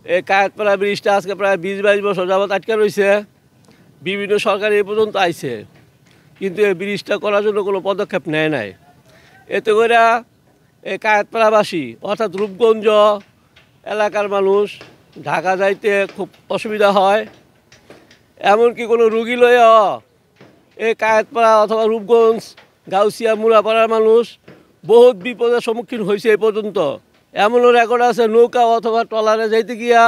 এই কায়েতপাড়া ব্রিজটা আজকে প্রায় 20-22 বছর যাবত আটকে রয়েছে। বিভিন্ন সরকার এই পর্যন্ত আইছে, কিন্তু এই ব্রিজটা করার জন্য কোনো পদক্ষেপ নেয় নাই। এতে করে এই কায়েতপাড়াবাসী অর্থাৎ রূপগঞ্জ এলাকার মানুষ ঢাকা যাইতে খুব অসুবিধা হয়। এমনকি কোনো রুগী লইয়া এই কায়েতপাড়া অথবা রূপগঞ্জ গাউসিয়া মুড়াপাড়ার মানুষ বহুত বিপদের সম্মুখীন হয়েছে এই পর্যন্ত। এমনও রেকর্ড আছে নৌকা অথবা ট্রলারে যাইতে গিয়া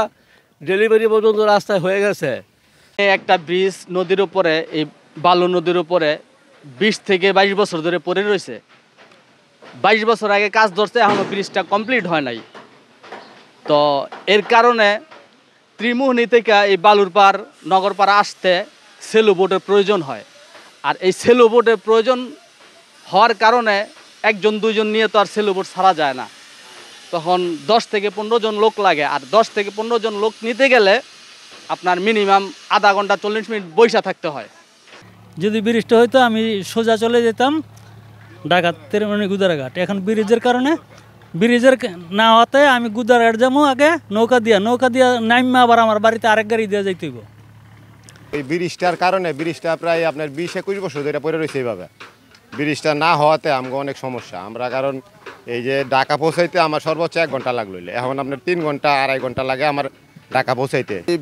ডেলিভারি পর্যন্ত রাস্তায় হয়ে গেছে। একটা ব্রিজ নদীর উপরে, এই বালু নদীর উপরে 20 থেকে 22 বছর ধরে পড়ে রয়েছে। 22 বছর আগে কাজ ধরছে, এখনও ব্রিজটা কমপ্লিট হয় নাই। তো এর কারণে ত্রিমোহনী থেকে এই বালুরপাড় নগরপাড়া আসতে সেলো বোটের প্রয়োজন হয়। আর এই সেলো বোটের প্রয়োজন হওয়ার কারণে একজন দুইজন নিয়ে তো আর সেলো বোট ছাড়া যায় না। তখন 10 থেকে 15 জন লোক লাগে। আর 10 থেকে 15 জন লোক নিতে গেলে আপনার মিনিমাম আধা ঘন্টা 40 মিনিট বৈশা থাকতে হয়। যদি ব্রিজটা হয়তো আমি সোজা চলে যেতাম ঢাকাতে, মানে গুদারাঘাট। এখন ব্রিজের কারণে, ব্রিজের না হতে আমি গুদারাঘাট যাবো আগে নৌকা দিয়া নাইমা আবার আমার বাড়িতে আরেক গাড়ি দিয়ে যাইতে হইব। এই ব্রিজটার কারণে ব্রিজটা প্রায় আপনার 20-21 বছর ধরে পড়ে রয়েছে এইভাবে। ব্রিজটা না হওয়াতে আমাকে অনেক সমস্যা। আমরা কারণ এই যে ঢাকা পৌঁছাইতে আমার সর্বোচ্চ 1 ঘন্টা লাগলো, এখন আপনার 3 ঘন্টা 2.5 ঘন্টা লাগে আমার ঢাকা পৌঁছাইতে। এই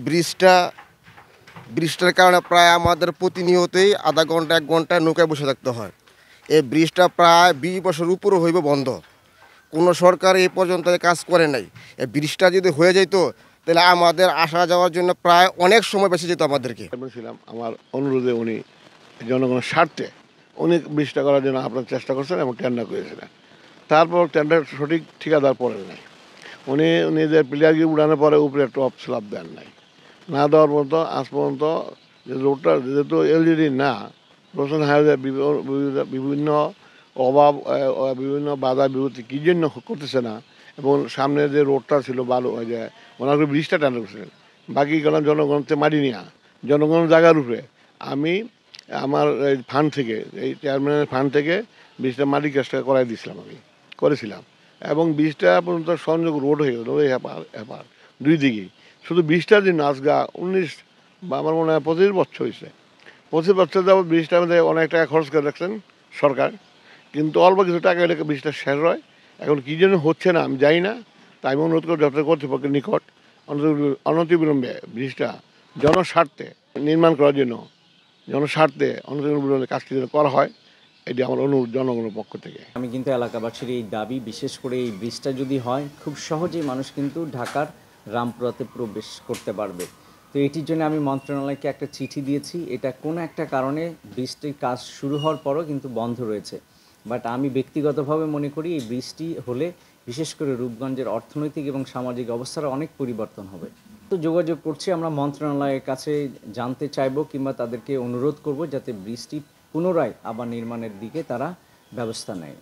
ব্রিজটার কারণে প্রায় আমাদের প্রতিনিয়তই আধা ঘন্টা 1 ঘন্টা নৌকায় বসে থাকতে হয়। এই ব্রিজটা প্রায় 20 বছর উপরে হইব বন্ধ, কোনো সরকার এই পর্যন্ত কাজ করে নাই। এই ব্রিজটা যদি হয়ে যেত তাহলে আমাদের আসা যাওয়ার জন্য প্রায় অনেক সময় বেঁচে যেত আমাদেরকে। বলছিলাম আমার অনুরোধে উনি জনগণের স্বার্থে উনি ব্রিজটা করার জন্য আপনার চেষ্টা করছেন এবং টেন্ডার করেছিলেন। তারপর টেন্ডার সঠিক ঠিকাদার পড়েন নাই। উনি নিজের প্লেয়ারকে উড়ানোর পরে উপরে টপ স্ল্যাব দেন নাই। না দেওয়ার পর্যন্ত আজ পর্যন্ত যে রোডটা যেহেতু এলজিডি না, রোশন হাইওয়ে বিভিন্ন অভাব, বিভিন্ন বাধা বিপত্তি কী জন্য করতেছে না, এবং সামনে যে রোডটা ছিল ভালো হয়ে যায় ওনার ব্রিজটা টেন্ডার করছিলেন। বাকি গেলাম জনগণকে মারি নেওয়া, জনগণের জায়গার উপরে আমি আমার এই ফান্ড থেকে, এই চেয়ারম্যানের ফান্ড থেকে ব্রিজটা মাটি কাজটা করাই দিয়েছিলাম, আমি করেছিলাম। এবং ব্রিজটা পর্যন্ত সংযোগ রোড হয়ে গেল ওই এপার দুই দিকেই। শুধু ব্রিজটার জন্য আজগা 19 বা আমার মনে হয় 25 বছর হয়েছে। 25 বছর যাবত ব্রিজটা আমাদের অনেক টাকা খরচ করে রাখছেন সরকার, কিন্তু অল্প কিছু টাকা এলে ব্রিজটা শেষ হয়। এখন কী জন্য হচ্ছে না আমি জানি না। তাই আমি অনুরোধ করি যত কর্তৃপক্ষের নিকট অনতিবিলম্বে ব্রিজটা জনস্বার্থে নির্মাণ করার জন্য, জনস্বার্থে অনতিবিলম্বে কাজটি যেন করা হয়, এটি আমার অনুরোধ জনগণের পক্ষ থেকে। আমি কিন্তু এলাকাবাসীর এই দাবি, বিশেষ করে এই ব্রিজটা যদি হয় খুব সহজেই মানুষ কিন্তু ঢাকার রামপুরাতে প্রবেশ করতে পারবে। তো এটির জন্য আমি মন্ত্রণালয়কে একটা চিঠি দিয়েছি। এটা কোনো একটা কারণে ব্রিজটির কাজ শুরু হওয়ার পরও কিন্তু বন্ধ রয়েছে। বাট আমি ব্যক্তিগতভাবে মনে করি এই ব্রিজটি হলে বিশেষ করে রূপগঞ্জের অর্থনৈতিক এবং সামাজিক অবস্থার অনেক পরিবর্তন হবে। তো যোগাযোগ করছি, আমরা মন্ত্রণালয়ের কাছে জানতে চাইব কিংবা তাদেরকে অনুরোধ করব যাতে ব্রিজটি পুনরায় আবার নির্মাণের দিকে তারা ব্যবস্থা নেয়।